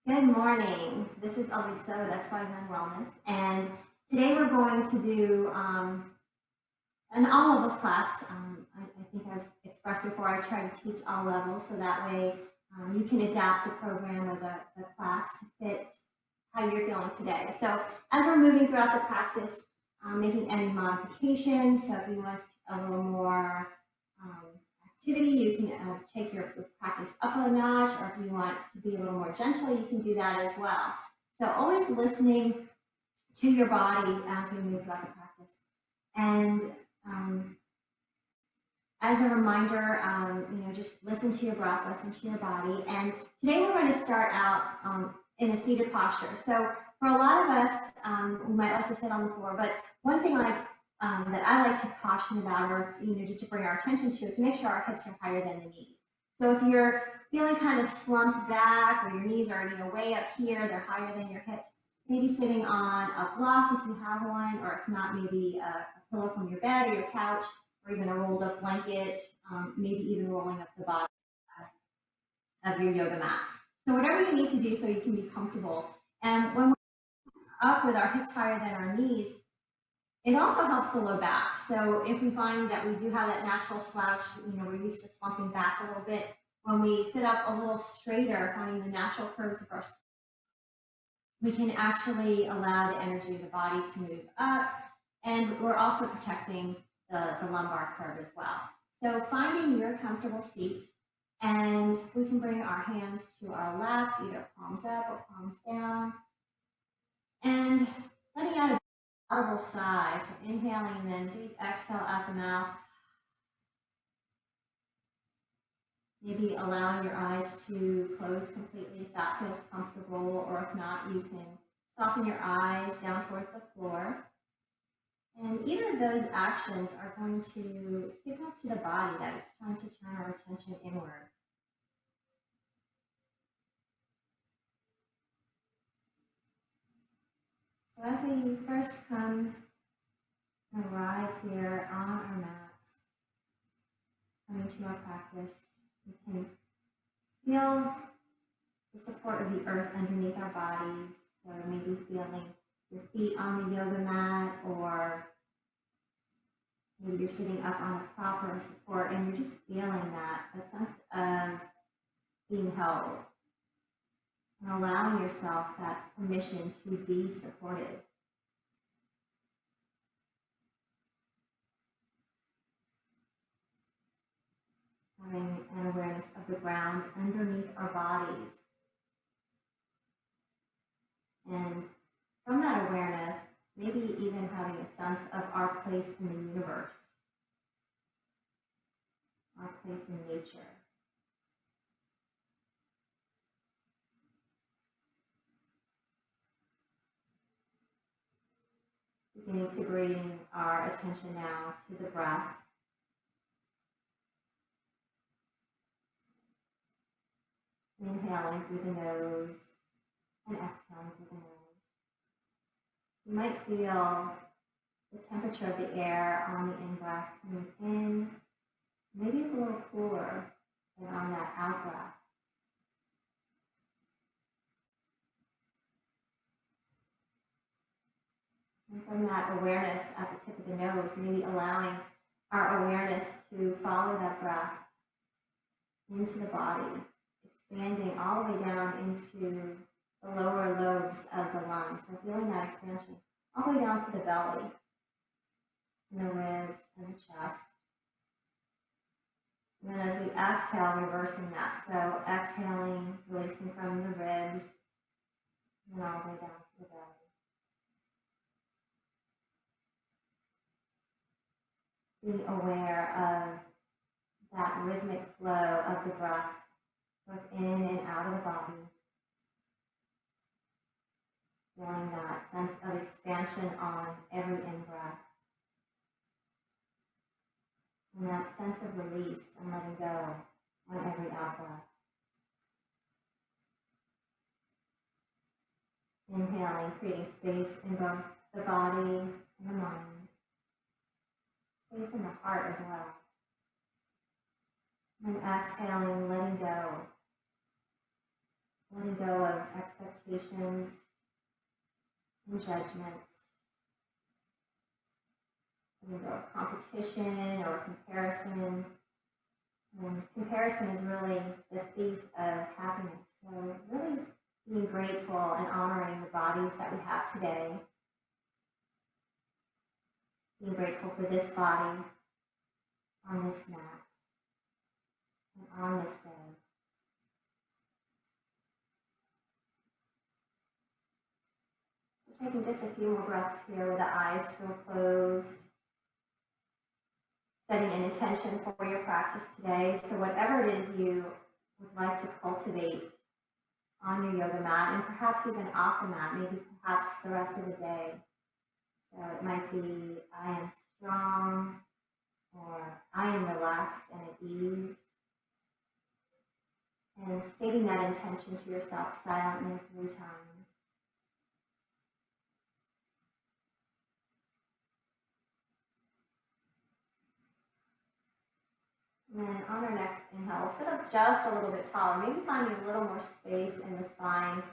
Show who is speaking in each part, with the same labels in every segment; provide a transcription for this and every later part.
Speaker 1: Good morning. This is Elisa with XYZ Wellness, and today we're going to do an all levels class. I think I've expressed before, I try to teach all levels so that way you can adapt the program or the class to fit how you're feeling today. So as we're moving throughout the practice, making any modifications, so if you want a little more activity, you can take your practice up a notch, or if you want to be a little more gentle, you can do that as well. So always listening to your body as we move throughout the practice. And as a reminder, just listen to your breath, listen to your body. And today we're going to start out in a seated posture. So for a lot of us, we might like to sit on the floor, but one thing that I like to caution about, or just to bring our attention to, is make sure our hips are higher than the knees. So if you're feeling kind of slumped back, or your knees are way up here, they're higher than your hips, maybe sitting on a block if you have one, or if not, maybe a pillow from your bed or your couch, or even a rolled up blanket, maybe even rolling up the bottom of your yoga mat. So whatever you need to do so you can be comfortable. And when we're up with our hips higher than our knees, it also helps the low back. So if we find that we do have that natural slouch, we're used to slumping back a little bit. When we sit up a little straighter, finding the natural curves of our spine, we can actually allow the energy of the body to move up. And we're also protecting the lumbar curve as well. So finding your comfortable seat, and we can bring our hands to our laps, either palms up or palms down. And letting out a audible sigh. So inhaling, then deep exhale out the mouth. Maybe allowing your eyes to close completely if that feels comfortable, or if not, you can soften your eyes down towards the floor. And either of those actions are going to signal to the body that it's time to turn our attention inward. So as we first arrive here on our mats, coming to our practice, we can feel the support of the earth underneath our bodies. So maybe feeling your feet on the yoga mat, or maybe you're sitting up on a proper support and you're just feeling that sense of being held, and allowing yourself that permission to be supported. Having an awareness of the ground underneath our bodies. And from that awareness, maybe even having a sense of our place in the universe, our place in nature. Beginning to bring our attention now to the breath. Inhaling through the nose and exhaling through the nose. You might feel the temperature of the air on the in-breath coming in. Maybe it's a little cooler than on that out-breath. And from that awareness at the tip of the nose, maybe allowing our awareness to follow that breath into the body, expanding all the way down into the lower lobes of the lungs. So feeling that expansion all the way down to the belly, and the ribs, and the chest. And then as we exhale, reversing that. So exhaling, releasing from the ribs, and all the way down to the belly. Being aware of that rhythmic flow of the breath, both in and out of the body. Feeling that sense of expansion on every in-breath. And that sense of release and letting go on every out-breath. Inhaling, creating space in both the body and the mind. Space in the heart as well. And exhaling, letting go. letting go of expectations and judgments, letting go of competition or comparison. And comparison is really the thief of happiness. So really being grateful and honoring the bodies that we have today. Being grateful for this body on this mat and on this day. We're taking just a few more breaths here with the eyes still closed. Setting an intention for your practice today. So whatever it is you would like to cultivate on your yoga mat, and perhaps even off the mat, maybe perhaps the rest of the day. So it might be, I am strong, or I am relaxed and at ease. And stating that intention to yourself silently 3 times. And then on our next inhale, sit up just a little bit taller, maybe finding a little more space in the spine.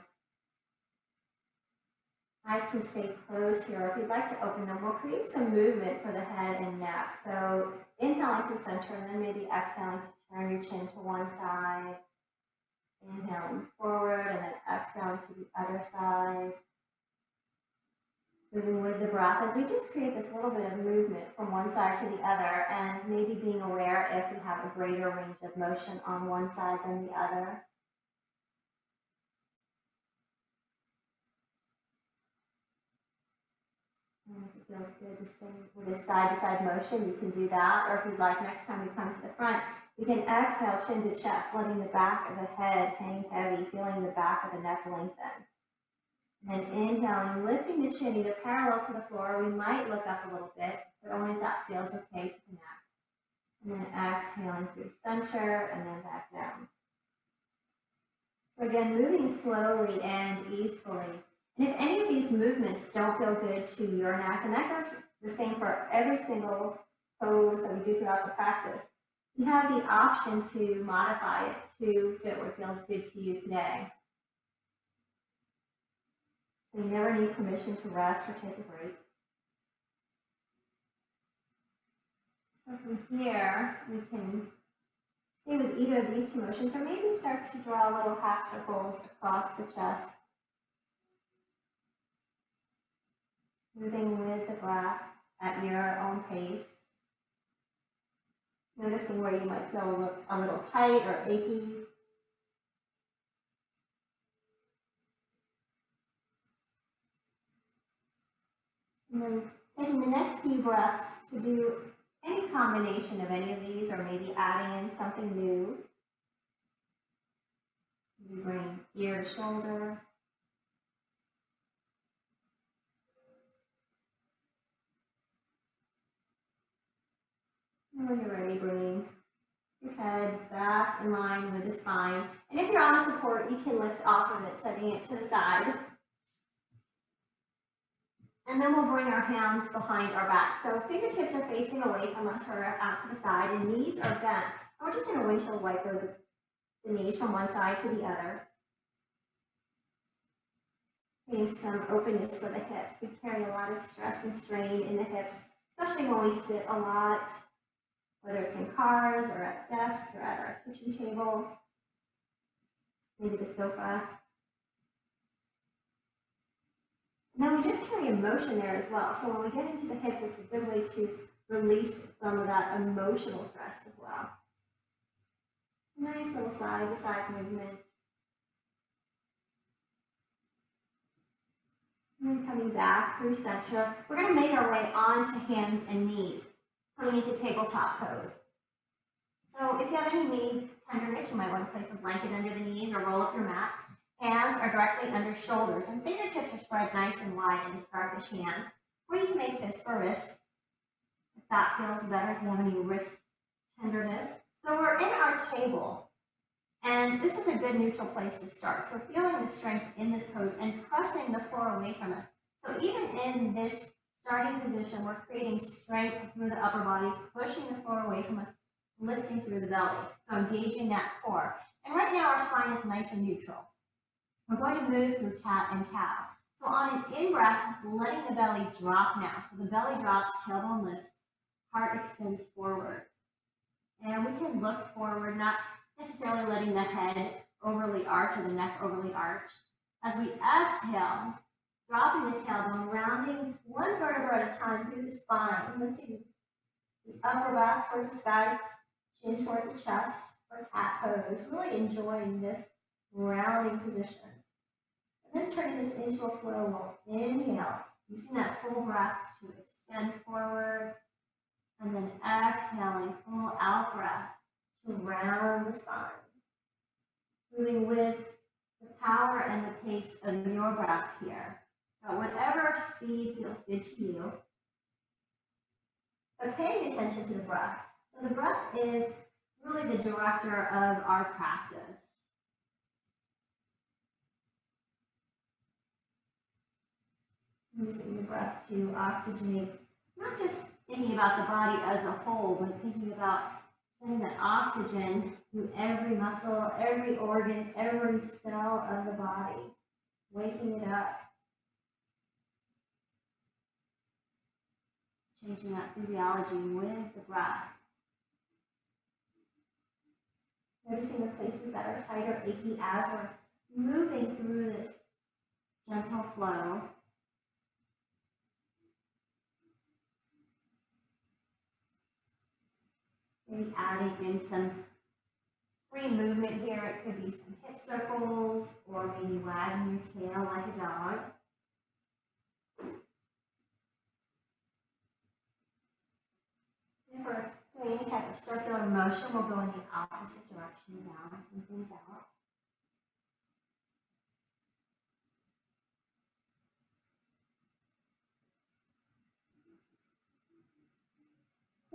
Speaker 1: Eyes can stay closed here. If you'd like to open them, we'll create some movement for the head and neck. So inhaling through center and then maybe exhaling to turn your chin to one side. Inhaling forward and then exhaling to the other side. Moving with the breath as we just create this little bit of movement from one side to the other, and maybe being aware if we have a greater range of motion on one side than the other. And if it feels good to stay with this side-to-side motion, you can do that. Or if you'd like, next time we come to the front, you can exhale chin to chest, letting the back of the head hang heavy, feeling the back of the neck lengthen. And then inhaling, lifting the chin either parallel to the floor, or we might look up a little bit, but only if that feels okay to the neck. And then exhaling through center and then back down. So again, moving slowly and easefully. And if any of these movements don't feel good to your neck, and that goes the same for every single pose that we do throughout the practice, you have the option to modify it to fit what feels good to you today. So you never need permission to rest or take a break. So from here, we can stay with either of these 2 motions, or maybe start to draw little half circles across the chest. Moving with the breath at your own pace. Noticing where you might feel a little tight or achy. And then taking the next few breaths to do any combination of any of these, or maybe adding in something new. You bring ear to shoulder. And when you're ready, bring your head back in line with the spine. And if you're on support, you can lift off of it, setting it to the side. And then we'll bring our hands behind our back. So fingertips are facing away from us or out to the side, and knees are bent. And we're just going to windshield wiper the knees from one side to the other. Creating some openness for the hips. We carry a lot of stress and strain in the hips, especially when we sit a lot, whether it's in cars or at desks or at our kitchen table, maybe the sofa. And then we just carry emotion there as well. So when we get into the hips, it's a good way to release some of that emotional stress as well. Nice little side-to-side movement. And then coming back through center, we're going to make our way onto hands and knees, coming into tabletop pose. So if you have any knee tenderness, you might want to place a blanket under the knees or roll up your mat. Hands are directly under shoulders, and fingertips are spread nice and wide into starfish hands. Or you can make fist for wrist, if that feels better, if you have any wrist tenderness. So we're in our table, and this is a good neutral place to start. So feeling the strength in this pose and pressing the floor away from us. So even in this starting position, we're creating strength through the upper body, pushing the floor away from us, lifting through the belly. So engaging that core. And right now our spine is nice and neutral. We're going to move through cat and cow. So on an in-breath, letting the belly drop now. So the belly drops, tailbone lifts, heart extends forward. And we can look forward, not necessarily letting the head overly arch or the neck overly arch. As we exhale, dropping the tailbone, rounding one vertebra at a time through the spine, lifting the upper back towards the sky, chin towards the chest for cat pose. Really enjoying this rounding position. And then turning this into a flow. We'll inhale, using that full breath to extend forward. And then exhaling, full out breath to round the spine. Moving with the power and the pace of your breath here. So whatever speed feels good to you. But paying attention to the breath. So the breath is really the director of our practice. Using the breath to oxygenate, not just thinking about the body as a whole, but thinking about sending that oxygen through every muscle, every organ, every cell of the body, waking it up, changing that physiology with the breath. Noticing the places that are tight or achy as we're moving through this gentle flow. Maybe adding in some free movement here. It could be some hip circles or maybe wagging your tail like a dog. If we're doing any type of circular motion, we'll go in the opposite direction, balancing things out.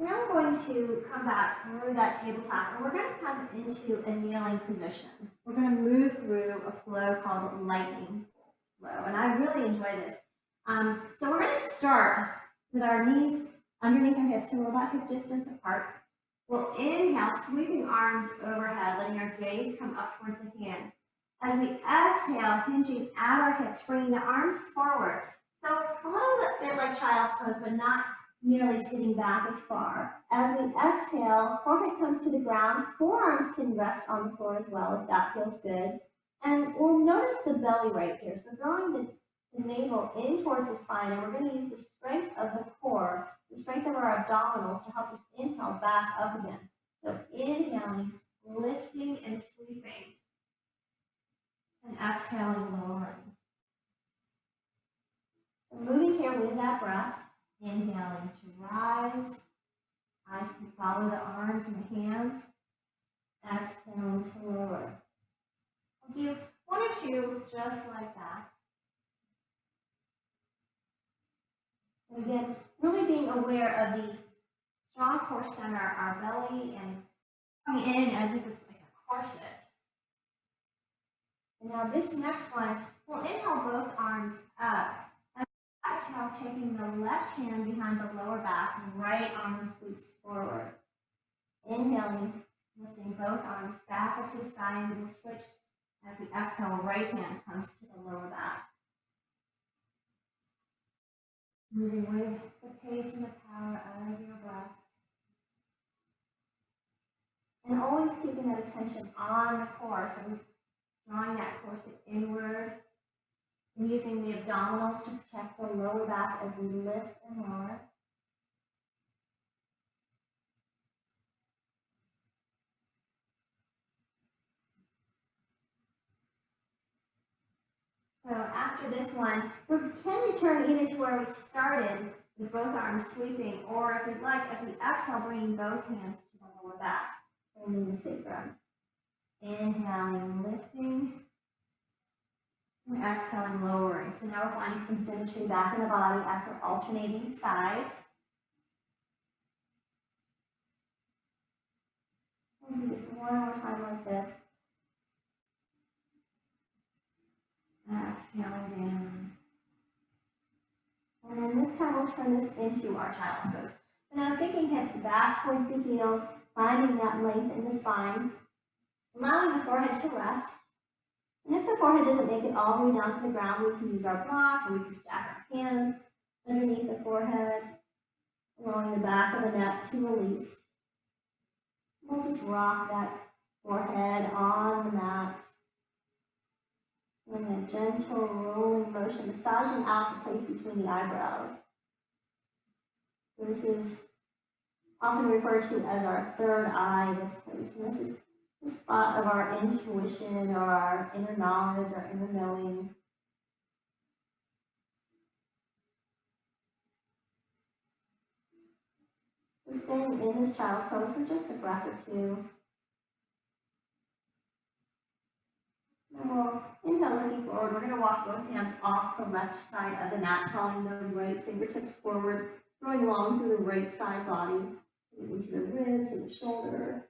Speaker 1: Now we're going to come back through that tabletop, and we're going to come into a kneeling position. We're going to move through a flow called lightning flow, and I really enjoy this. So we're going to start with our knees underneath our hips, so we're about hip distance apart. We'll inhale, sweeping arms overhead, letting our gaze come up towards the hand. As we exhale, hinging at our hips, bringing the arms forward. So a little bit like child's pose, but not nearly sitting back as far. As we exhale, forehead comes to the ground, forearms can rest on the floor as well if that feels good. And we'll notice the belly right here. So drawing the navel in towards the spine, and we're going to use the strength of the core, the strength of our abdominals to help us inhale back up again. So inhaling, lifting and sweeping, and exhaling, lowering. So moving here with that breath. Inhaling to rise, eyes can follow the arms and the hands. Exhaling to lower. We'll do one or two just like that. And again, really being aware of the strong core center, our belly, and coming in as if it's like a corset. And now this next one, we'll inhale both arms up. Exhale, taking the left hand behind the lower back, and right arm sweeps forward. Inhaling, lifting both arms back up to the sky, and we'll switch as we exhale, right hand comes to the lower back. Moving with the pace and the power of your breath. And always keeping that attention on the core, so drawing that corset inward. And using the abdominals to protect the lower back as we lift and lower. So after this one, we can return either to where we started with both arms sweeping, or if we'd like, as we exhale, bringing both hands to the lower back, holding the sacrum. Inhaling, lifting. And exhaling, lowering. So now we're finding some symmetry back in the body after alternating sides. We'll do this one more time like this. Exhaling down. And then this time we'll turn this into our child's pose. So now sinking hips back towards the heels, finding that length in the spine, allowing the forehead to rest. And if the forehead doesn't make it all the way down to the ground, we can use our block, or we can stack our hands underneath the forehead, allowing the back of the neck to release. We'll just rock that forehead on the mat. And a gentle rolling motion, massaging out the place between the eyebrows. This is often referred to as our third eye, this place. And this is the spot of our intuition, or our inner knowledge, our inner knowing. So staying in this child's pose for just a breath or two. And we'll inhale, looking forward. We're going to walk both hands off the left side of the mat, calling the right fingertips forward, going along through the right side body, into the ribs and the shoulder.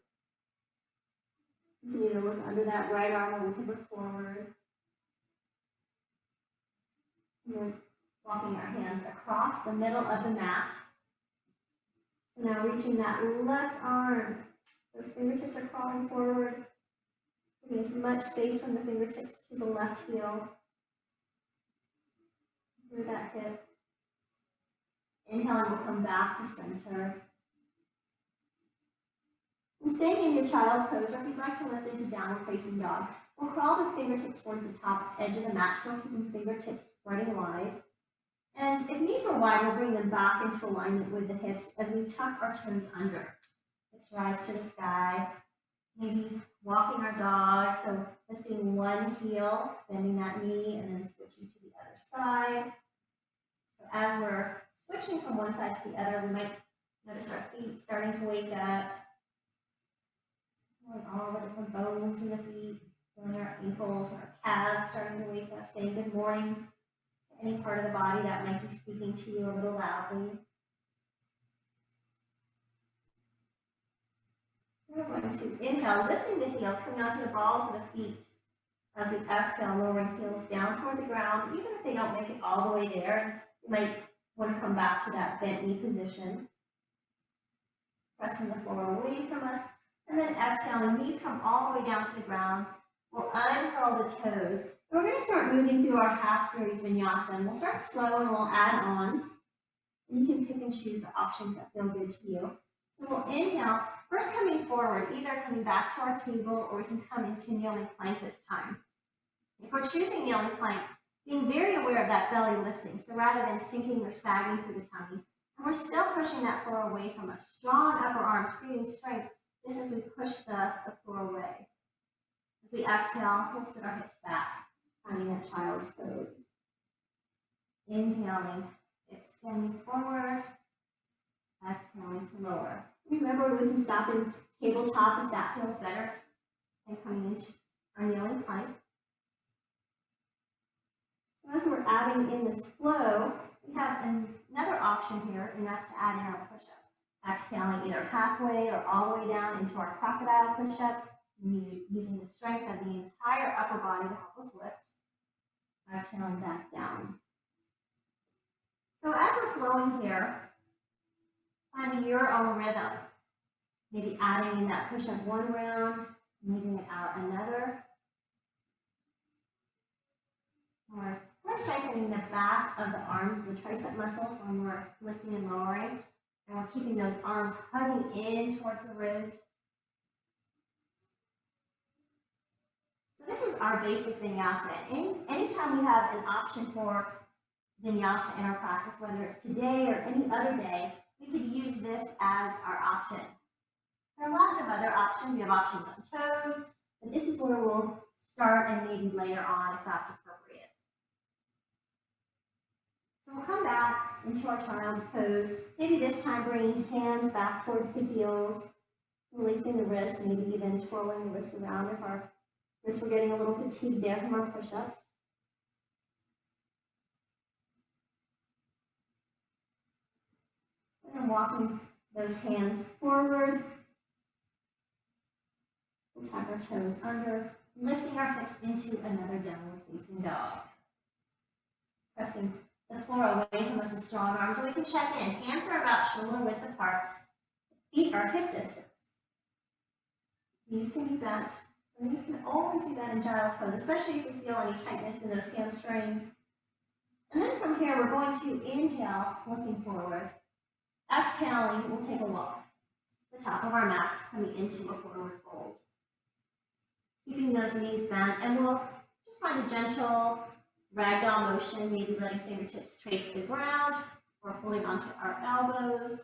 Speaker 1: Continue to look under that right arm, or we can look forward. And then walking our hands across the middle of the mat. So now reaching that left arm. Those fingertips are crawling forward. Giving as much space from the fingertips to the left heel. Through that hip. Inhaling, we'll come back to center. And staying in your child's pose, or if you'd like to lift into downward facing dog, we'll crawl the fingertips towards the top edge of the mat, so keeping fingertips spreading wide. And if knees were wide, we'll bring them back into alignment with the hips as we tuck our toes under. Hips rise to the sky. Maybe walking our dog, so lifting one heel, bending that knee, and then switching to the other side. So as we're switching from one side to the other, we might notice our feet starting to wake up. All the different bones in the feet, feeling our ankles, our calves starting to wake up, saying good morning to any part of the body that might be speaking to you a little loudly. We're going to inhale, lifting the heels, coming onto the balls of the feet. As we exhale, lowering heels down toward the ground, even if they don't make it all the way there, you might want to come back to that bent knee position. Pressing the floor away from us. And then exhaling, knees come all the way down to the ground. We'll uncurl the toes. And we're going to start moving through our half series vinyasa. And we'll start slow and we'll add on. And you can pick and choose the options that feel good to you. So we'll inhale, first coming forward, either coming back to our table, or we can come into kneeling plank this time. If we're choosing kneeling plank, being very aware of that belly lifting. So rather than sinking or sagging through the tummy, and we're still pushing that floor away from us. Strong upper arms, creating strength. Just as we push the floor away. As we exhale, we'll sit our hips back, finding that child's pose. Inhaling, extending forward, exhaling to lower. Remember, we can stop in tabletop if that feels better, and coming into our kneeling plank. So as we're adding in this flow, we have another option here, and that's to add in our push-up. Exhaling either halfway or all the way down into our crocodile push-up, using the strength of the entire upper body to help us lift. Exhaling back down. So as we're flowing here, finding your own rhythm. Maybe adding in that push-up one round, leaving it out another. Or we're strengthening the back of the arms, the tricep muscles when we're lifting and lowering. And we're keeping those arms hugging in towards the ribs. So this is our basic vinyasa. Anytime we have an option for vinyasa in our practice, whether it's today or any other day, we could use this as our option. There are lots of other options. We have options on toes, but this is where we'll start and maybe later on if that's appropriate. So we'll come back into our child's pose. Maybe this time bringing hands back towards the heels, releasing the wrists, maybe even twirling the wrists around if our wrists were getting a little fatigued there from our push-ups. And then walking those hands forward. We'll tuck our toes under, lifting our hips into another downward facing dog. Pressing the floor away from us with strong arms, so we can check in. Hands are about shoulder width apart. Feet are hip distance. Knees can be bent, And these can always be done in child's pose, especially if you feel any tightness in those hamstrings. And then from here, we're going to inhale, looking forward. Exhaling, we'll take a walk. The top of our mats coming into a forward fold. Keeping those knees bent, and we'll just find a gentle ragdoll motion, maybe letting fingertips trace the ground or holding onto our elbows.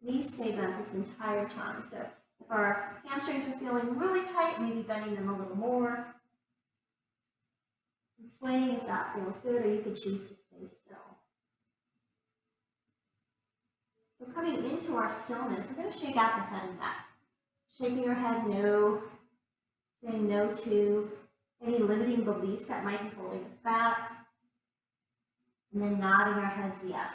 Speaker 1: Knees stay bent this entire time. So if our hamstrings are feeling really tight, maybe bending them a little more. And swaying if that feels good, or you could choose to stay still. So coming into our stillness, we're going to shake out the head and neck. Shaking your head no, saying no to any limiting beliefs that might be holding us back. And then nodding our heads yes.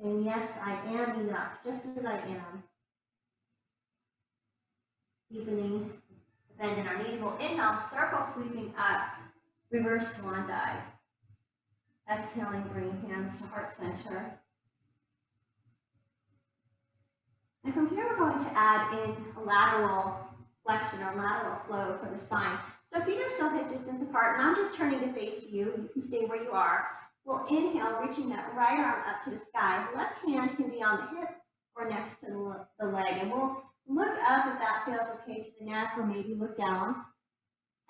Speaker 1: Saying yes, I am enough, just as I am. Deepening the bend in our knees. We'll inhale, circle sweeping up, reverse swan dive. Exhaling, bringing hands to heart center. And from here, we're going to add in a lateral flexion or lateral flow for the spine. So feet are still hip distance apart, and I'm just turning to face you. You can stay where you are. We'll inhale, reaching that right arm up to the sky. Left hand can be on the hip or next to the leg. And we'll look up if that feels okay to the neck, or maybe look down.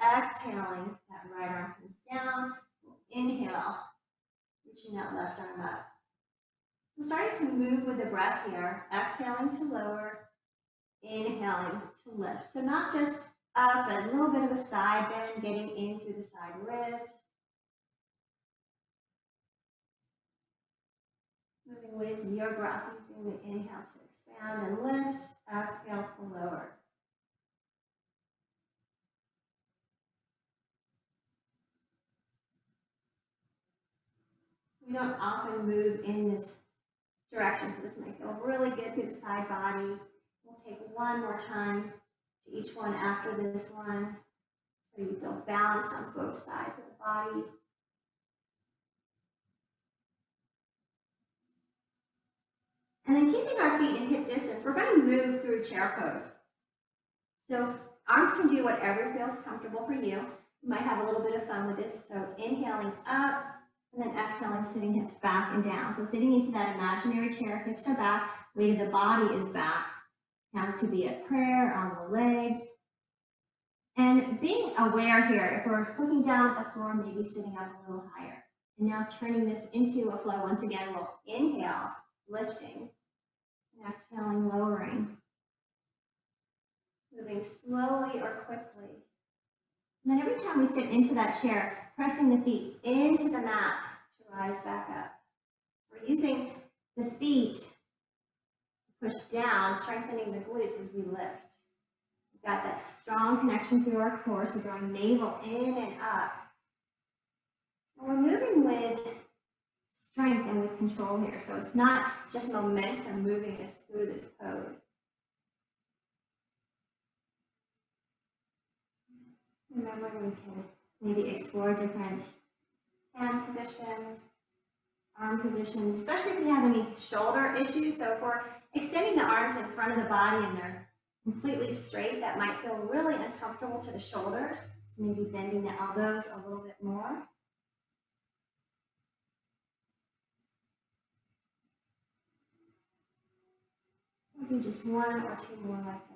Speaker 1: Exhaling, that right arm comes down. We'll inhale, reaching that left arm up. So starting to move with the breath here, exhaling to lower, inhaling to lift. So not just up, but a little bit of a side bend, getting in through the side ribs. Moving with your breath, using the inhale to expand and lift, exhale to lower. We don't often move in this direction, so this might feel really good through the side body. We'll take one more time to each one after this one, so you feel balanced on both sides of the body. And then keeping our feet in hip distance, we're going to move through chair pose. So arms can do whatever feels comfortable for you. You might have a little bit of fun with this. So inhaling up, and then exhaling, sitting hips back and down. So sitting into that imaginary chair, hips are back, weight of the body is back. Hands could be at prayer, on the legs. And being aware here, if we're looking down at the floor, maybe sitting up a little higher. And now turning this into a flow. Once again, we'll inhale, lifting, and exhaling, lowering. Moving slowly or quickly. And then every time we sit into that chair, pressing the feet into the mat to rise back up. We're using the feet to push down, strengthening the glutes as we lift. We've got that strong connection through our core, so drawing navel in and up. And we're moving with strength and with control here. So it's not just momentum moving us through this pose. Remember, we can maybe explore different hand positions, arm positions, especially if we have any shoulder issues. So if we're extending the arms in front of the body and they're completely straight, that might feel really uncomfortable to the shoulders. So maybe bending the elbows a little bit more. Maybe just one or two more like this.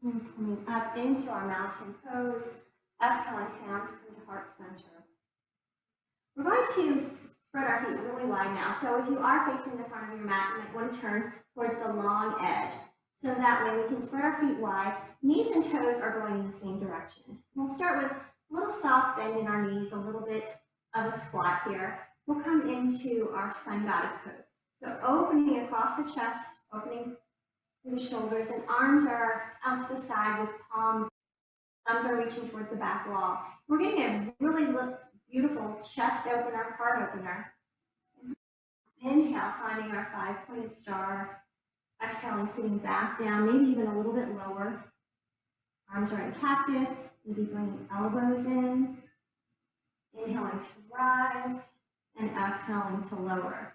Speaker 1: And coming up into our mountain pose, exhaling, hands come to heart center. We're going to spread our feet really wide now. So if you are facing the front of your mat, you might want to turn towards the long edge. So that way we can spread our feet wide. Knees and toes are going in the same direction. We'll start with a little soft bend in our knees, a little bit of a squat here. We'll come into our sun goddess pose. So opening across the chest, opening through the shoulders, and arms are out to the side with palms. Thumbs are reaching towards the back wall. We're getting a really beautiful chest opener, heart opener. Inhale, finding our five-pointed star. Exhaling, sitting back down, maybe even a little bit lower. Arms are in cactus, maybe bringing elbows in. Inhaling to rise. and exhaling to lower.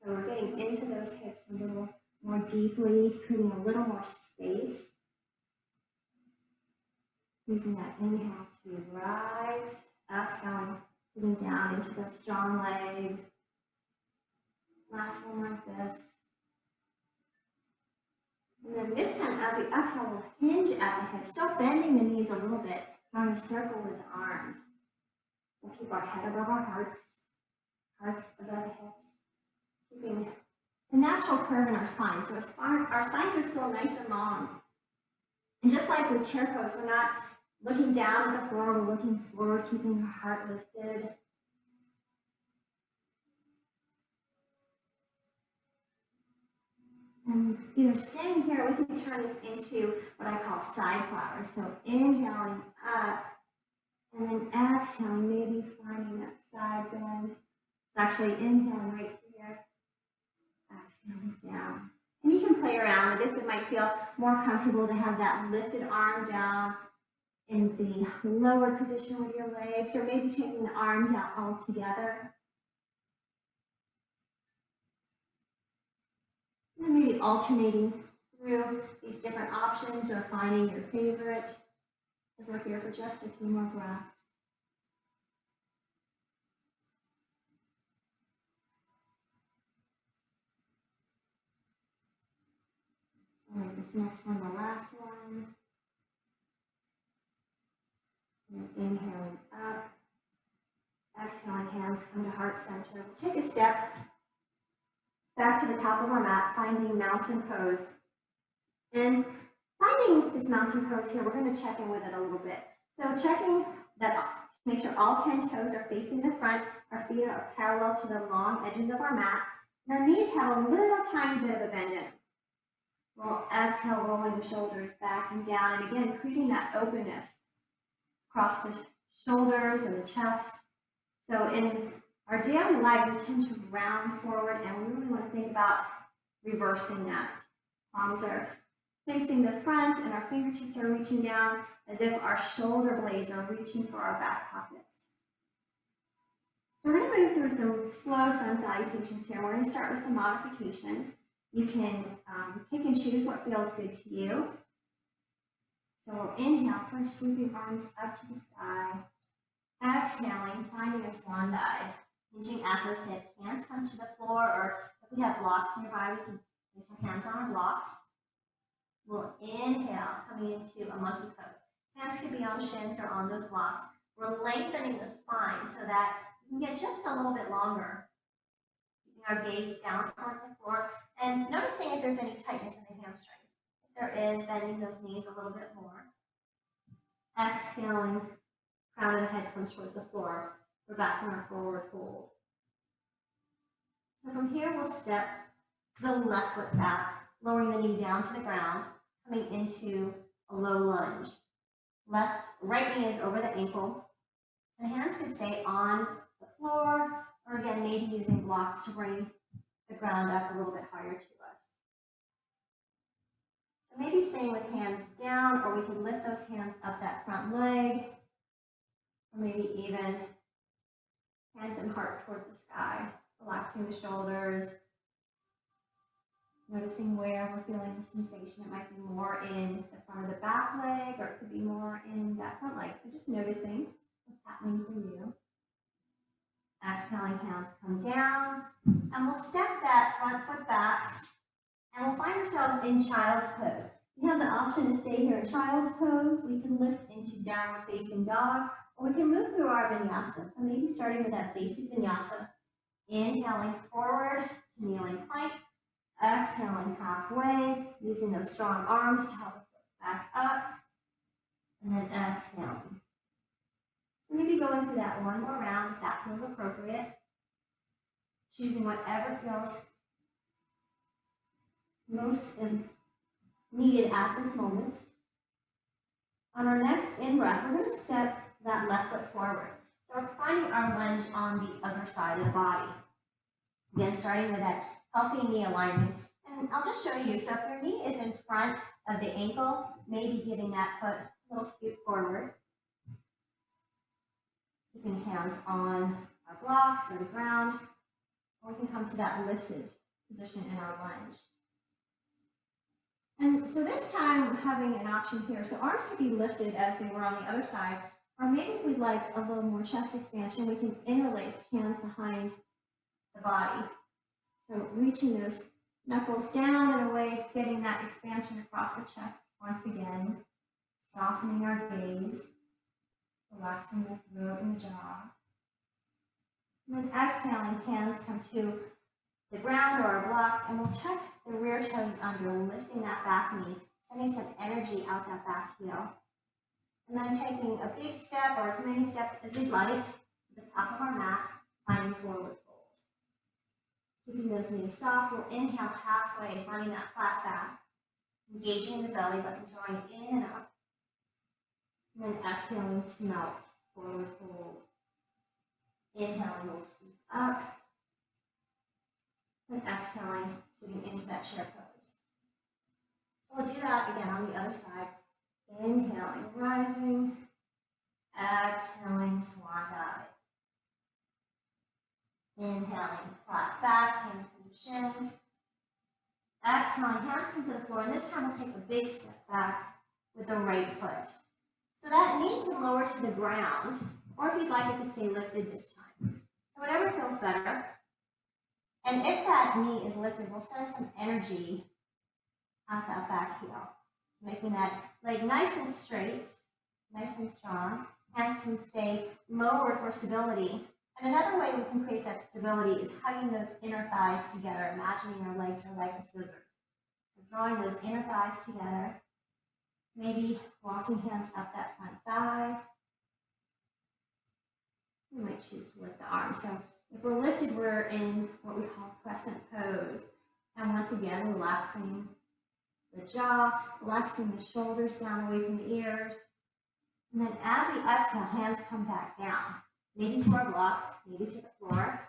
Speaker 1: So we're getting into those hips a little more deeply, creating a little more space. Using that inhale to rise, exhaling, sitting down into those strong legs. Last one like this. And then this time, as we exhale, we'll hinge at the hips, still bending the knees a little bit, drawing a circle with the arms. We'll keep our head above our hearts above the hips, keeping the natural curve in our spine. So our spines are still nice and long. And just like with chair pose, we're not looking down at the floor, we're looking forward, keeping our heart lifted. And either staying here, we can turn this into what I call side flowers. So inhaling up, and then exhaling, maybe finding that side bend. It's actually inhaling right here, exhaling down. And you can play around with this. It might feel more comfortable to have that lifted arm down in the lower position with your legs, or maybe taking the arms out all together. And maybe alternating through these different options or finding your favorite as we're here for just a few more breaths. So like this next one, the last one. And inhaling up, exhaling, hands come to heart center. We'll take a step back to the top of our mat, finding mountain pose. And finding this mountain pose here, we're going to check in with it a little bit. So checking that, make sure all 10 toes are facing the front, our feet are parallel to the long edges of our mat, and our knees have a little tiny bit of a bend in. We'll exhale, rolling the shoulders back and down, and again, creating that openness across the shoulders and the chest. So in our daily life, we tend to round forward, and we really want to think about reversing that. Palms are facing the front, and our fingertips are reaching down as if our shoulder blades are reaching for our back pockets. So we're going to move through some slow sun salutations here. We're going to start with some modifications. You can pick and choose what feels good to you. So we'll inhale, first sweeping arms up to the sky. Exhaling, finding a swan dive. Hinging at those hips, hands come to the floor, or if we have blocks nearby, we can place our hands on our blocks. We'll inhale, coming into a monkey pose. Hands can be on shins or on those blocks. We're lengthening the spine so that we can get just a little bit longer. Keeping our gaze down towards the floor, and noticing if there's any tightness in the hamstrings. If there is, bending those knees a little bit more. Exhaling, crown of the head comes towards the floor. We're back in our forward fold. So from here, we'll step the left foot back, lowering the knee down to the ground, coming into a low lunge. Right knee is over the ankle. The hands can stay on the floor, or again, maybe using blocks to bring the ground up a little bit higher to us. So maybe staying with hands down, or we can lift those hands up that front leg, or maybe even hands and heart towards the sky, relaxing the shoulders, noticing where we're feeling the sensation. It might be more in the front of the back leg, or it could be more in that front leg. So just noticing what's happening for you. Exhaling, hands come down, and we'll step that front foot back, and we'll find ourselves in child's pose. We have the option to stay here in child's pose. We can lift into downward facing dog, or we can move through our vinyasa. So maybe starting with that basic vinyasa, inhaling forward to kneeling plank, exhaling halfway, using those strong arms to help us lift back up, and then exhaling. So maybe going through that one more round if that feels appropriate, choosing whatever feels most needed at this moment. On our next in-breath, we're going to step that left foot forward. So we're finding our lunge on the other side of the body. Again, starting with that healthy knee alignment. And I'll just show you. So if your knee is in front of the ankle, maybe giving that foot a little scoot forward. Keeping hands on our blocks or the ground, or we can come to that lifted position in our lunge. And so this time, having an option here, so arms could be lifted as they were on the other side, or maybe if we'd like a little more chest expansion, we can interlace hands behind the body. So reaching those knuckles down in a way, getting that expansion across the chest once again, softening our gaze, relaxing the throat and the jaw. And then exhaling, hands come to the ground or our blocks, and we'll tuck the rear toes under, lifting that back knee, sending some energy out that back heel. And then taking a big step, or as many steps as we'd like, to the top of our mat, finding forward fold. Keeping those knees soft, we'll inhale halfway, finding that flat back, engaging the belly button, drawing in and up. And then exhaling to melt, forward fold. Inhaling, we'll scoop up. And exhaling, sitting into that chair pose. So we'll do that again on the other side. Inhaling, rising. Exhaling, swan dive. Inhaling, flat back, hands come to shins. Exhaling, hands come to the floor, and this time we'll take a big step back with the right foot. So that knee can lower to the ground, or if you'd like, it can stay lifted this time. So whatever feels better. And if that knee is lifted, we'll send some energy out that back heel. Making that leg nice and straight, nice and strong. Hands can stay lower for stability. And another way we can create that stability is hugging those inner thighs together, imagining our legs are like a scissor. So drawing those inner thighs together, maybe walking hands up that front thigh. We might choose to lift the arms. So if we're lifted, we're in what we call crescent pose. And once again, relaxing the jaw, relaxing the shoulders down away from the ears. And then as we exhale, hands come back down. Maybe to our blocks, maybe to the floor.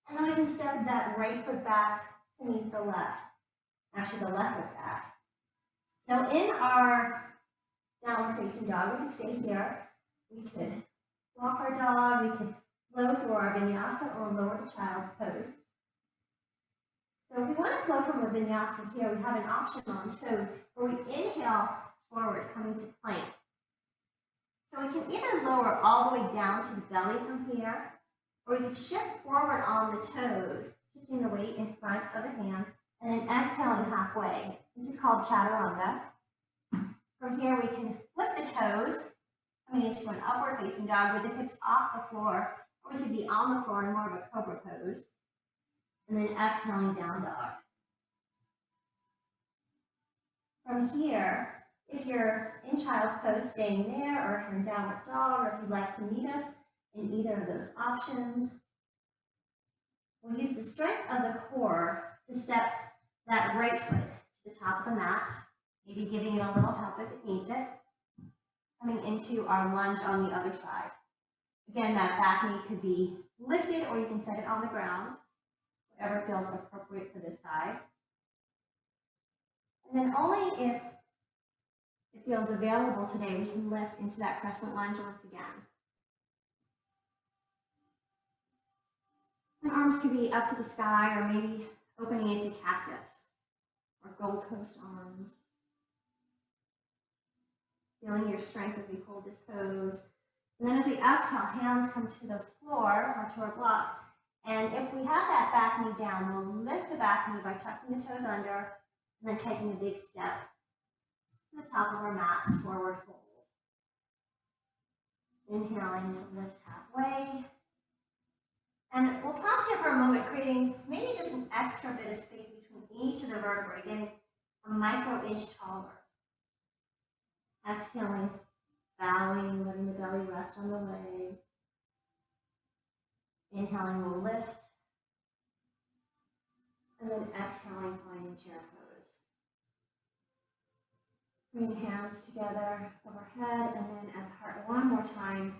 Speaker 1: And then we can step that right foot back to meet the left. Actually, the left foot back. So in our downward facing dog, we could stay here. We could walk our dog, we could flow through our vinyasa or lower the child's pose. So if we want to flow from a vinyasa here, we have an option on toes where we inhale forward, coming to plank. So we can either lower all the way down to the belly from here, or we can shift forward on the toes, shifting the weight in front of the hands, and then exhaling halfway. This is called chaturanga. From here, we can flip the toes, coming into an upward facing dog with the hips off the floor, or we could be on the floor in more of a cobra pose. And then exhaling down dog. From here, if you're in child's pose, staying there, or if you're in downward dog, or if you'd like to meet us in either of those options, we'll use the strength of the core to step that right foot to the top of the mat, maybe giving it a little help if it needs it, coming into our lunge on the other side. Again, that back knee could be lifted, or you can set it on the ground, whatever feels appropriate for this side. And then only if it feels available today, we can lift into that crescent lunge once again. And arms could be up to the sky, or maybe opening into cactus or Gold Coast arms. Feeling your strength as we hold this pose. And then as we exhale, hands come to the floor or to our blocks. And if we have that back knee down, we'll lift the back knee by tucking the toes under and then taking a big step to the top of our mats, forward fold. Inhaling to lift halfway. And we'll pause here for a moment, creating maybe just an extra bit of space between each of the vertebrae, getting a micro inch taller. Exhaling, bowing, letting the belly rest on the legs. Inhaling, we'll lift. And then exhaling, finding chair pose. Bring hands together overhead, and then at heart one more time.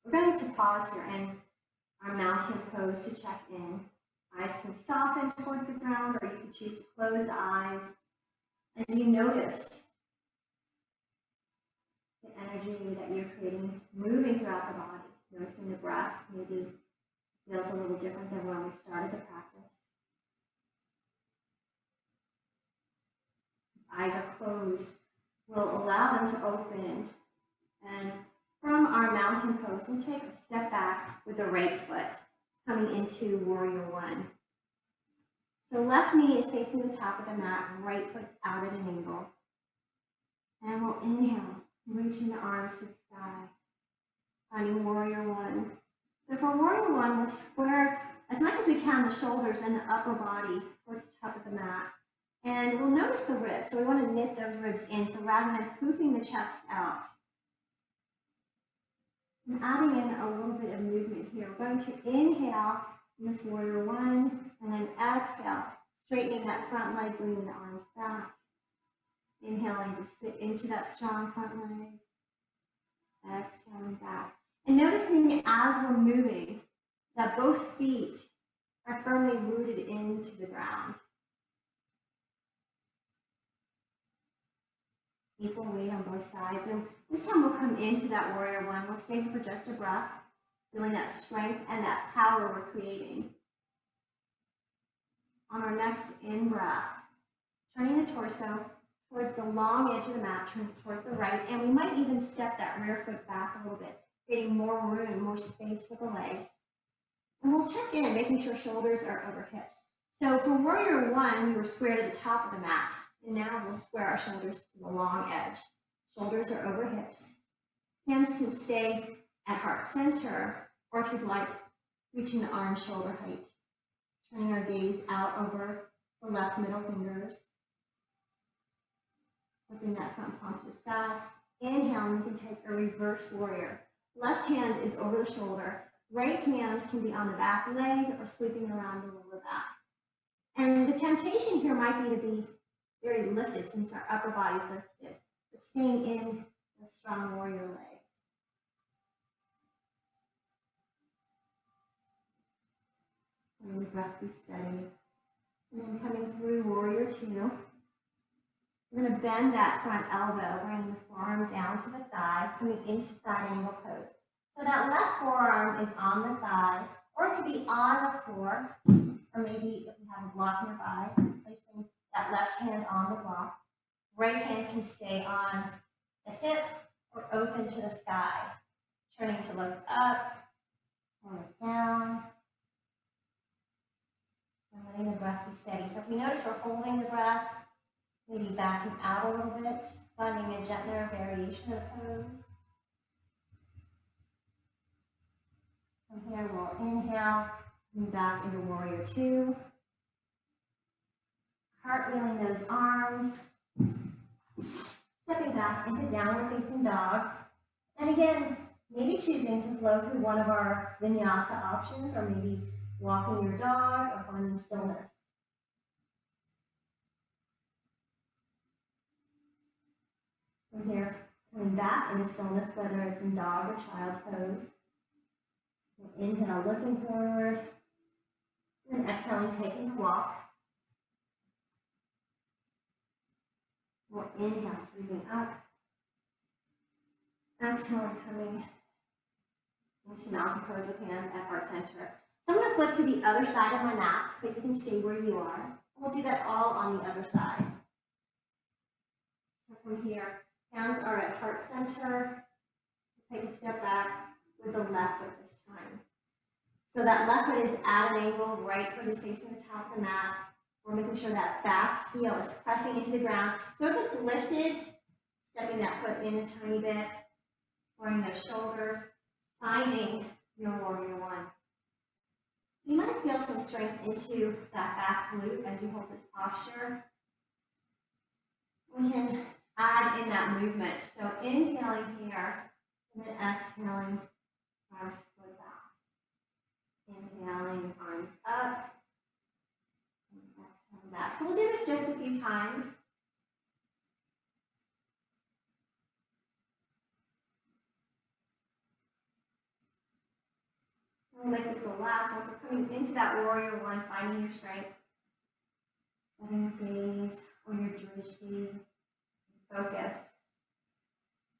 Speaker 1: We're going to pause here in our mountain pose to check in. Eyes can soften towards the ground, or you can choose to close the eyes. As you notice the energy that you're creating moving throughout the body, Noticing the breath maybe feels a little different than when we started the practice. Eyes are closed. We'll allow them to open. And from our mountain pose, we'll take a step back with the right foot, coming into warrior one. So left knee is facing the top of the mat, right foot's out at an angle. And we'll inhale, reaching the arms to the sky, finding warrior one. So for warrior one, we'll square as much as we can the shoulders and the upper body towards the top of the mat. And we'll notice the ribs, so we want to knit those ribs in, so rather than poofing the chest out. And adding in a little bit of movement here. We're going to inhale in this warrior one, and then exhale, straightening that front leg, bringing the arms back. Inhaling to sit into that strong front leg. Exhaling back. And noticing as we're moving that both feet are firmly rooted into the ground. Equal weight on both sides. And this time we'll come into that warrior one. We'll stay for just a breath, feeling that strength and that power we're creating. On our next in-breath, turning the torso towards the long edge of the mat, turn towards the right, and we might even step that rear foot back a little bit, creating more room, more space for the legs. And we'll check in, making sure shoulders are over hips. So for warrior one, we were square to the top of the mat. And now we'll square our shoulders to the long edge. Shoulders are over hips. Hands can stay at heart center, or if you'd like, reaching the arm shoulder height. Turning our gaze out over the left middle fingers. Flipping that front palm to the sky. Inhale, you can take a reverse warrior. Left hand is over the shoulder. Right hand can be on the back leg or sweeping around the lower back. And the temptation here might be to be very lifted since our upper body's lifted, but staying in a strong warrior leg. And the breath be steady. And then coming through warrior two, we're going to bend that front elbow, bringing the forearm down to the thigh, coming into side angle pose. So that left forearm is on the thigh, or it could be on the floor, or maybe if you have a block nearby, placing that left hand on the block. Right hand can stay on the hip or open to the sky. Turning to look up or look down. And letting the breath be steady. So if we notice we're holding the breath, maybe backing out a little bit, finding a gentler variation of the pose. From here we'll inhale, move back into warrior two. Cartwheeling those arms, stepping back into downward facing dog. And again, maybe choosing to flow through one of our vinyasa options, or maybe walking your dog or finding stillness. From here, coming back into stillness, whether it's in dog or child's pose. We'll inhale, looking forward, and exhaling, taking a walk. We'll inhale, sweeping up. Exhale, coming into mountain pose with hands at heart center. So I'm going to flip to the other side of my mat, so you can stay where you are. We'll do that all on the other side. So from here, hands are at heart center. Take a step back with the left foot this time. So that left foot is at an angle, right foot is facing the top of the mat. We're making sure that back heel is pressing into the ground. So if it's lifted, stepping that foot in a tiny bit, squaring those shoulders, finding your warrior one. You might feel some strength into that back glute as you hold this posture. We can add in that movement. So inhaling here, and then exhaling, arms split back. Inhaling, arms up. Back. So we'll do this just a few times. We'll make this the last one. So coming into that warrior one, finding your strength. Setting your gaze or your drishti. Focus.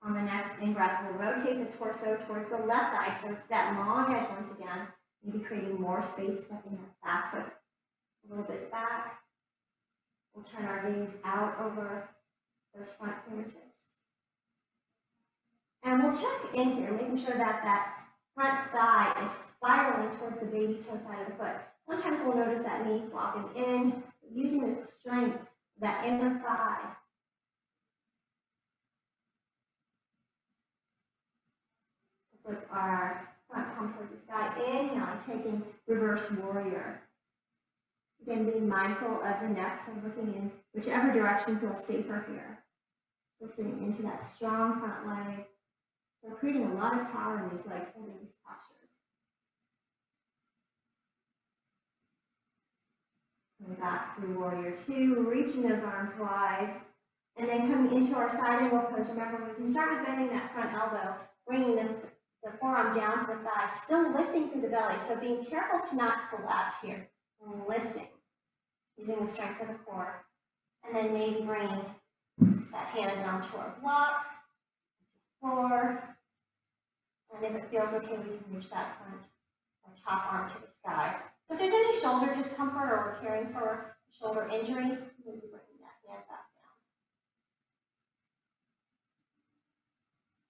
Speaker 1: On the next in-breath, we'll rotate the torso towards the left side, so to that long edge once again, maybe creating more space, stepping that back foot a little bit back. We'll turn our gaze out over those front fingertips. And we'll check in here, making sure that that front thigh is spiraling towards the baby toe side of the foot. Sometimes we'll notice that knee flopping in, using the strength of that inner thigh. With our front palm towards the sky, inhaling, taking reverse warrior. Again, being mindful of the neck, so looking in whichever direction feels safer here. So sitting into that strong front leg. So creating a lot of power in these legs holding these postures. Coming back through warrior two, reaching those arms wide. And then coming into our side angle pose. Remember, we can start with bending that front elbow, bringing the forearm down to the thigh, still lifting through the belly. So being careful to not collapse here. Lifting, using the strength of the core. And then maybe bringing that hand down to our block, floor. And if it feels okay, we can reach that front or top arm to the sky. So if there's any shoulder discomfort or we're caring for shoulder injury, maybe bringing that hand back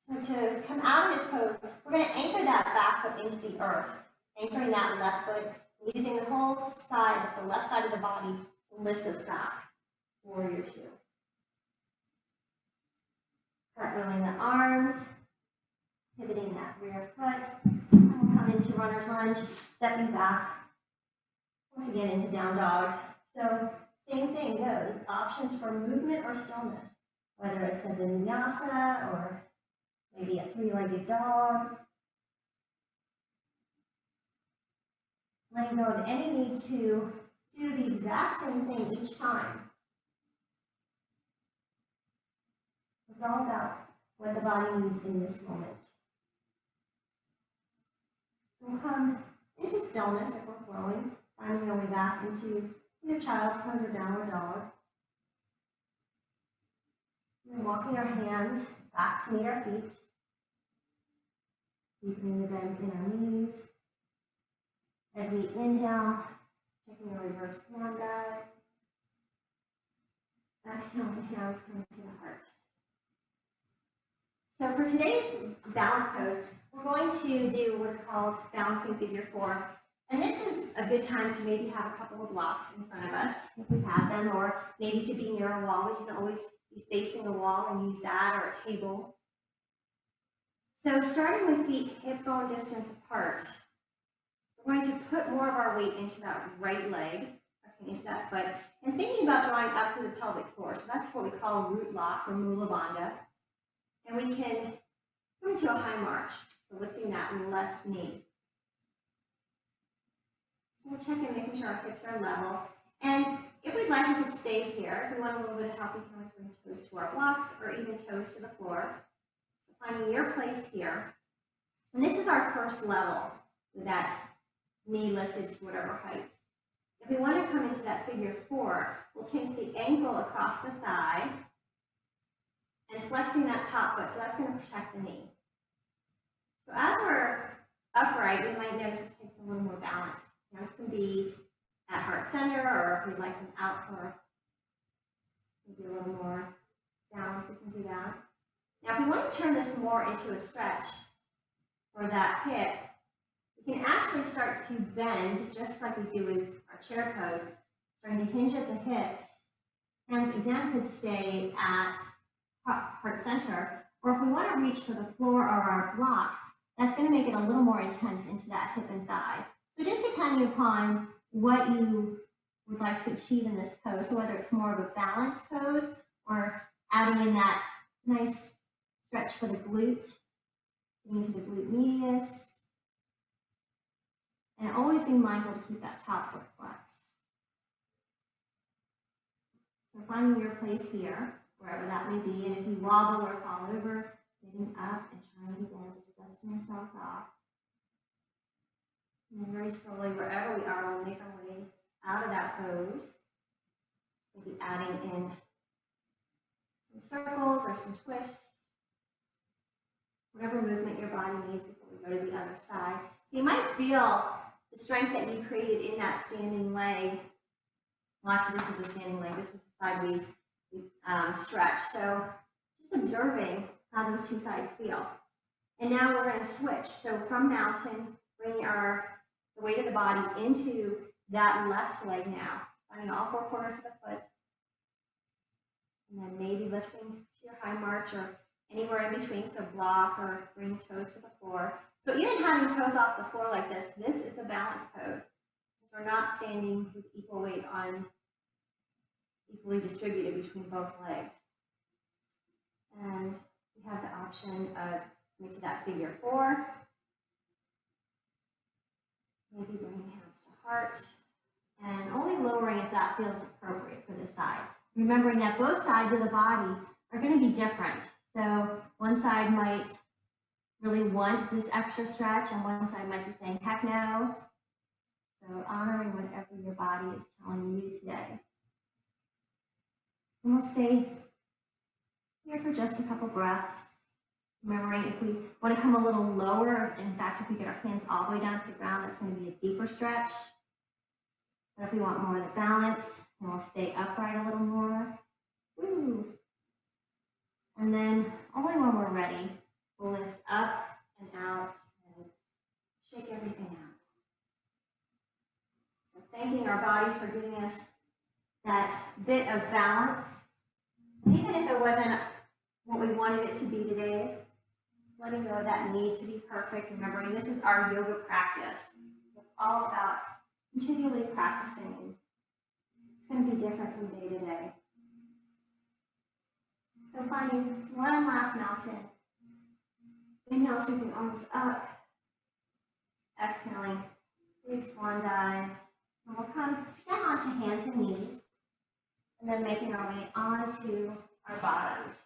Speaker 1: down. So to come out of this pose, we're going to anchor that back foot into the earth, anchoring that left foot, using the whole side, the left side of the body, to lift us back. Warrior two. Cartwheeling the arms, pivoting that rear foot, and we'll come into runner's lunge, stepping back, once again into down dog. So same thing goes, options for movement or stillness, whether it's a vinyasa or maybe a three-legged dog. Letting go of any need to do the exact same thing each time. It's all about what the body needs in this moment. We'll come into stillness if we're flowing, finding our way back into either child's pose or downward dog. And then walking our hands back to meet our feet. Deepening the bend in our knees. As we inhale, taking a reverse swan dive. Exhale, the hands come to the heart. So for today's balance pose, we're going to do what's called balancing figure four. And this is a good time to maybe have a couple of blocks in front of us, if we have them, or maybe to be near a wall. We can always be facing a wall and use that, or a table. So starting with feet hip bone distance apart, we're going to put more of our weight into that right leg, pressing into that foot, and thinking about drawing up through the pelvic floor. So that's what we call root lock or mula bandha. And we can come into a high march, so lifting that left knee. So we'll check in, making sure our hips are level. And if we'd like, we could stay here. If we want a little bit of help, we can always bring toes to our blocks or even toes to the floor. So finding your place here. And this is our first level with that knee lifted to whatever height. If we want to come into that figure four, we'll take the ankle across the thigh and flexing that top foot, so that's going to protect the knee. So as we're upright, we might notice this takes a little more balance. Hands can be at heart center, or if we'd like them out for maybe a little more balance, we can do that. Now, if we want to turn this more into a stretch for that hip, we can actually start to bend, just like we do with our chair pose, starting to hinge at the hips. Hands again could stay at heart center, or if we want to reach for the floor or our blocks, that's going to make it a little more intense into that hip and thigh. So just depending upon what you would like to achieve in this pose, so whether it's more of a balanced pose or adding in that nice stretch for the glute, getting into the glute medius, and always being mindful to keep that top foot flexed. So finding your place here, wherever that may be, and if you wobble or fall over, getting up and trying again, just dusting ourselves off. And then very slowly, wherever we are, we'll make our way out of that pose. Maybe adding in some circles or some twists. whatever movement your body needs before we go to the other side. So you might feel the strength that you created in that standing leg. Well, actually, this was a standing leg. This was the side we stretched. So just observing how those two sides feel. And now we're going to switch. So from mountain, bringing the weight of the body into that left leg now. Finding all four corners of the foot. And then maybe lifting to your high march or anywhere in between. So block or bring toes to the floor. So even having toes off the floor like this is a balance pose. We're not standing with equal weight on, equally distributed between both legs. And we have the option of coming to that figure four. Maybe bringing hands to heart. And only lowering if that feels appropriate for this side. Remembering that both sides of the body are going to be different. So one side might really want this extra stretch, and one side might be saying, heck no. So honoring whatever your body is telling you today. And we'll stay here for just a couple breaths. Remembering if we want to come a little lower, in fact, if we get our hands all the way down to the ground, that's going to be a deeper stretch. But if we want more of the balance, then we'll stay upright a little more. Woo. And then only when we're ready, we'll lift up and out and shake everything out. So thanking our bodies for giving us that bit of balance. Even if it wasn't what we wanted it to be today, letting go of that need to be perfect, remembering this is our yoga practice. It's all about continually practicing. It's going to be different from day to day. So finding one last mountain. Inhale, sweeping arms up. Exhaling, big swan dive. And we'll come down onto hands and knees. And then making our way onto our bottoms.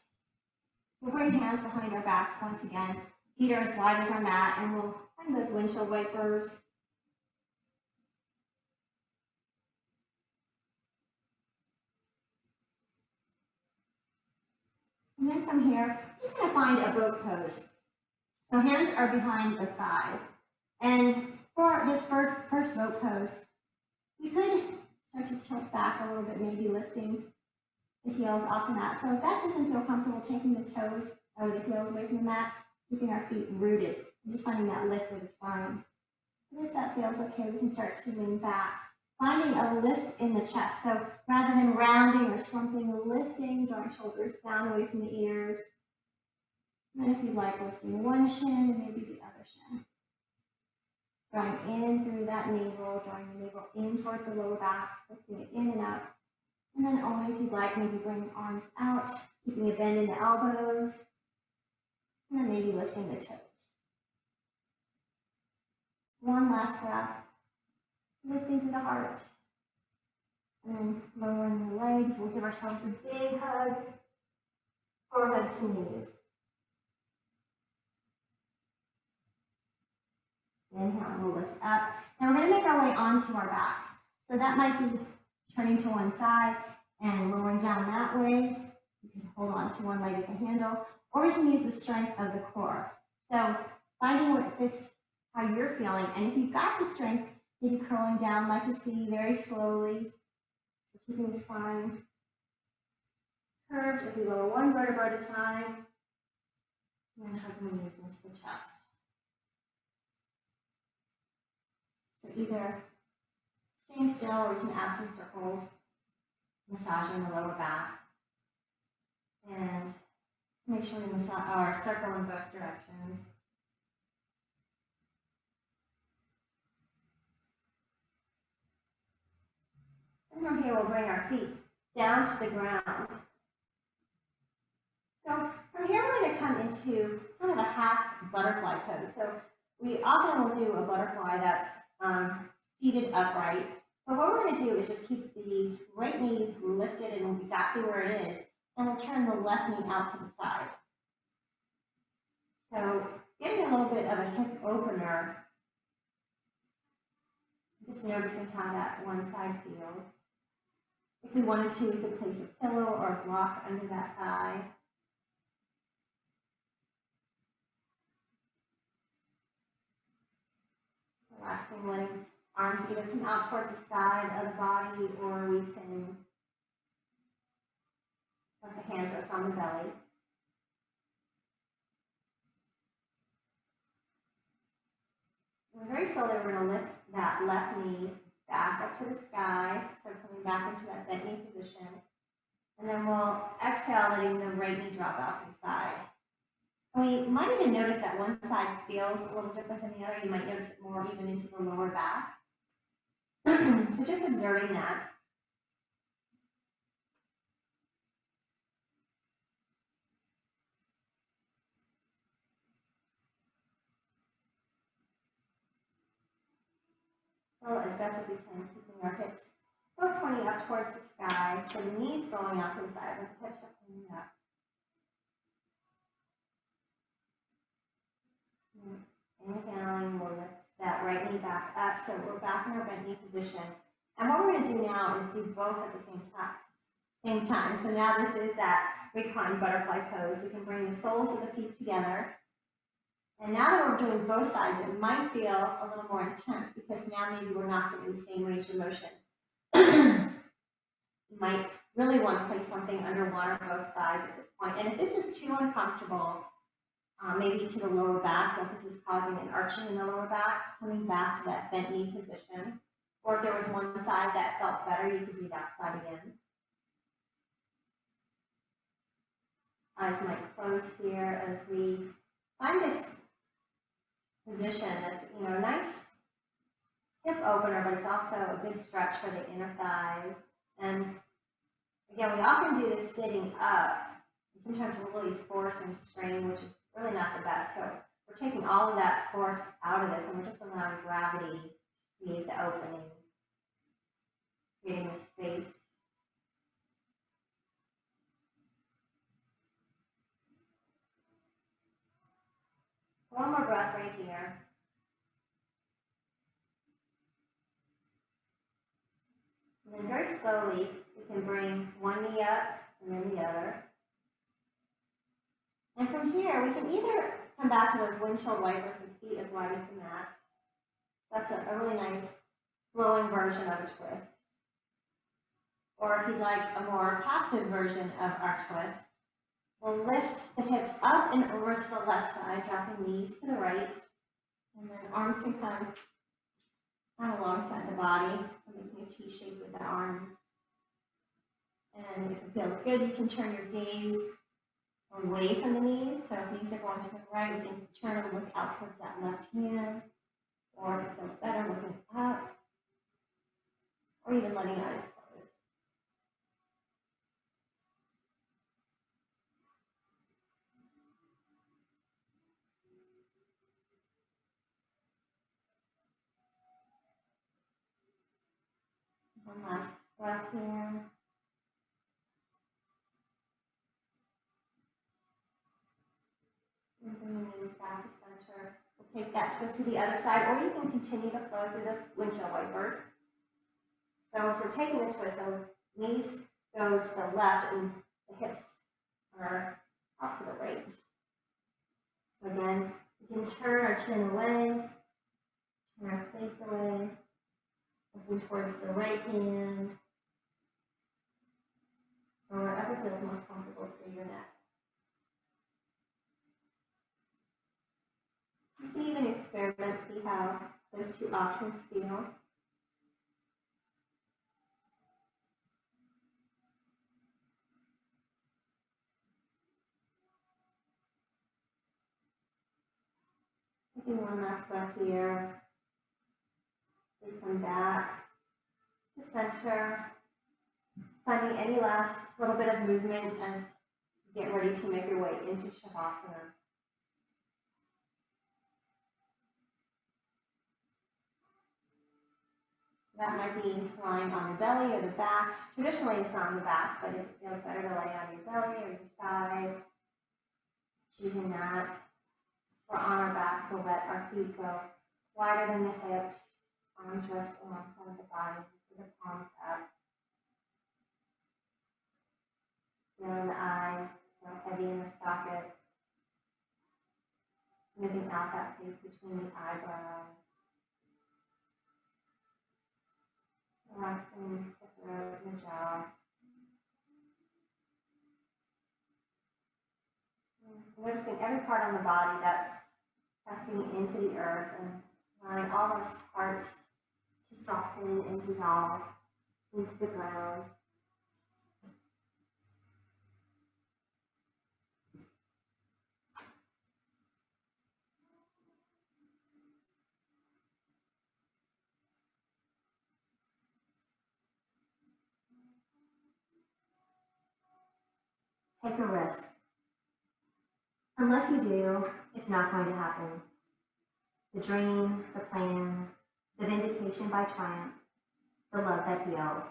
Speaker 1: We'll bring hands behind our backs once again. Feet are as wide as our mat, and we'll find those windshield wipers. And then from here, I'm just going to find a boat pose. So hands are behind the thighs. And for this first boat pose, we could start to tilt back a little bit, maybe lifting the heels off the mat. So if that doesn't feel comfortable, taking the toes or the heels away from the mat, keeping our feet rooted, and just finding that lift of the spine. But if that feels okay, we can start to lean back. Finding a lift in the chest. So rather than rounding or slumping, lifting, drawing shoulders down away from the ears. And then if you like, lifting one shin and maybe the other shin. Drawing in through that navel, drawing the navel in towards the lower back, lifting it in and out. And then only if you'd like, maybe bring arms out, keeping a bend in the elbows. And then maybe lifting the toes. One last breath. Lifting through the heart. And then lowering the legs. We'll give ourselves a big hug. Forehead to knees. Inhale, we'll lift up. Now we're going to make our way onto our backs. So that might be turning to one side and lowering down that way. You can hold on to one leg as a handle, or you can use the strength of the core. So finding what fits how you're feeling. And if you've got the strength, maybe curling down like a C very slowly. So keeping the spine curved as we lower one vertebra at a time. And then hugging the knees into the chest. So either staying still, or we can add some circles, massaging the lower back. And make sure we circle in both directions. And from here, we'll bring our feet down to the ground. So from here, we're going to come into kind of a half butterfly pose. So we often will do a butterfly that's seated upright. But what we're going to do is just keep the right knee lifted and exactly where it is, and we'll turn the left knee out to the side. So getting a little bit of a hip opener, just noticing how that one side feels. If we wanted to, we could place a pillow or a block under that thigh. Relaxing, letting arms either come out towards the side of the body, or we can let the hands rest on the belly. And very slowly, we're going to lift that left knee back up to the sky, so coming back into that bent knee position. And then we'll exhale, letting the right knee drop out to the side. And we might even notice that one side feels a little different than the other. You might notice it more even into the lower back. So just observing that. So as best as we can, keeping our hips both pointing up towards the sky. So the knees going out to the side, but the hips are pointing up. Inhaling, we'll lift that right knee back up. So we're back in our bent knee position. And what we're going to do now is do both at the same time. So now this is that reclined butterfly pose. We can bring the soles of the feet together. And now that we're doing both sides, it might feel a little more intense because now maybe we're not getting the same range of motion. You might really want to place something under one or both thighs at this point. And if this is too uncomfortable, maybe to the lower back, so if this is causing an arching in the lower back, coming back to that bent knee position. Or if there was one side that felt better, you could do that side again. Eyes might close here as we find this position that's, a nice hip opener, but it's also a good stretch for the inner thighs. And again, we often do this sitting up. And sometimes we're really forcing strain, which is really not the best. So we're taking all of that force out of this, and we're just allowing gravity to create the opening, creating the space. One more breath right here. And then very slowly, we can bring one knee up and then the other. And from here, we can either come back to those windshield wipers with feet as wide as the mat. That's a really nice flowing version of a twist. Or if you'd like a more passive version of our twist, we'll lift the hips up and over to the left side, dropping knees to the right. And then arms can come kind of alongside the body, so making a T shape with the arms. And if it feels good, you can turn your gaze away from the knees. So if knees are going to the right, you can turn and look out towards that left hand. Or if it feels better, looking up. Or even letting eyes close. One last breath here. And bring the knees back to center. We'll take that twist to the other side, or you can continue to flow through those windshield wipers. So if we're taking the twist, the knees go to the left and the hips are off to the right. So again, we can turn our chin away, turn our face away, looking towards the right hand, or wherever feels most comfortable to your neck. You can even experiment, see how those two options feel. Taking one last breath here. We come back to center, finding any last little bit of movement as you get ready to make your way into Shavasana. That might be lying on your belly or the back. Traditionally, it's on the back, but if it feels better to lay on your belly or your side, choosing that. We're on our backs, we'll let our feet go wider than the hips, arms rest alongside the body, with the palms up. Feeling the eyes heavy in their sockets. Smoothing out that space between the eyebrows. Relaxing the throat and the jaw. Noticing every part on the body that's pressing into the earth and allowing all those parts to soften and dissolve into the ground. Take a risk. Unless you do, it's not going to happen. The dream, the plan, the vindication by triumph, the love that heals,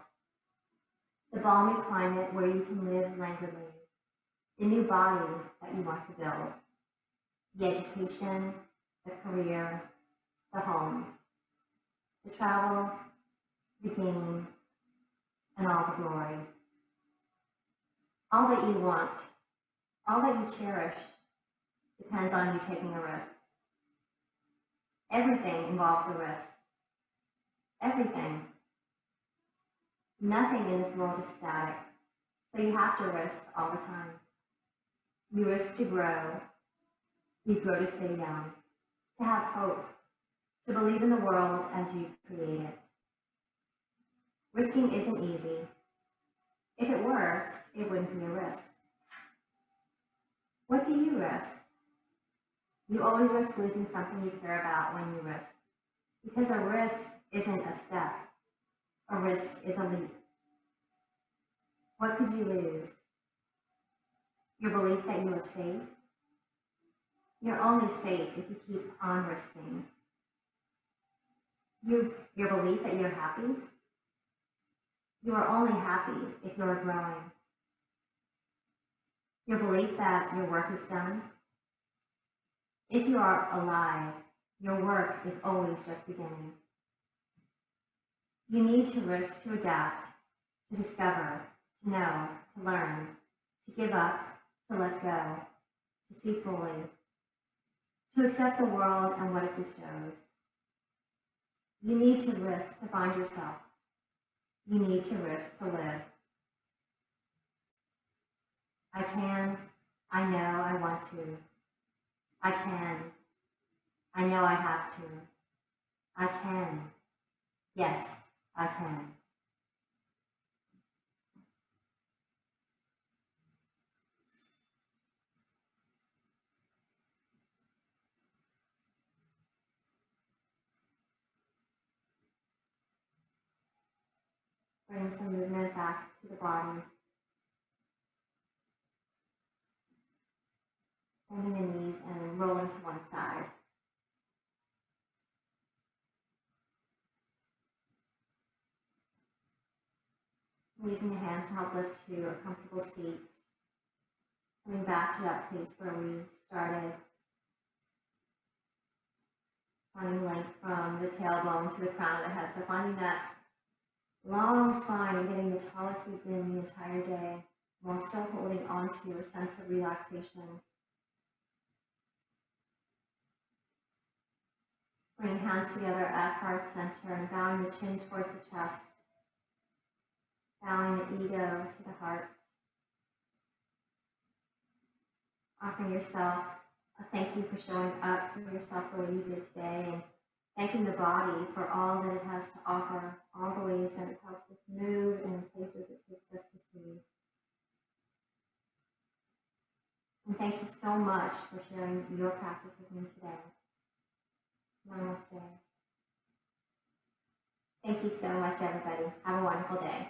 Speaker 1: the balmy climate where you can live languidly, the new body that you want to build, the education, the career, the home, the travel, the gain, and all the glory. All that you want, all that you cherish, depends on you taking a risk. Everything involves a risk. Everything. Nothing in this world is static, so you have to risk all the time. You risk to grow. You grow to stay young, to have hope, to believe in the world as you create it. Risking isn't easy. If it were, it wouldn't be a risk. What do you risk? You always risk losing something you care about when you risk, because a risk isn't a step. A risk is a leap. What could you lose? Your belief that you are safe? You're only safe if you keep on risking. Your belief that you're happy? You are only happy if you're growing. Your belief that your work is done? If you are alive, your work is always just beginning. You need to risk to adapt, to discover, to know, to learn, to give up, to let go, to see fully, to accept the world and what it bestows. You need to risk to find yourself. You need to risk to live. I can, I know I want to. I can, I know I have to. I can, yes, I can. Bring some movement back to the body. Bending the knees and rolling to one side. Using the hands to help lift to a comfortable seat. Coming back to that place where we started. Finding length from the tailbone to the crown of the head. So finding that long spine and getting the tallest we've been the entire day while still holding on to a sense of relaxation. Bringing hands together at heart center and bowing the chin towards the chest. Bowing the ego to the heart. Offering yourself a thank you for showing up for yourself the way you did today, and thanking the body for all that it has to offer, all the ways that it helps us move and places it takes us to see. And thank you so much for sharing your practice with me today. Namaste. Thank you so much, everybody. Have a wonderful day.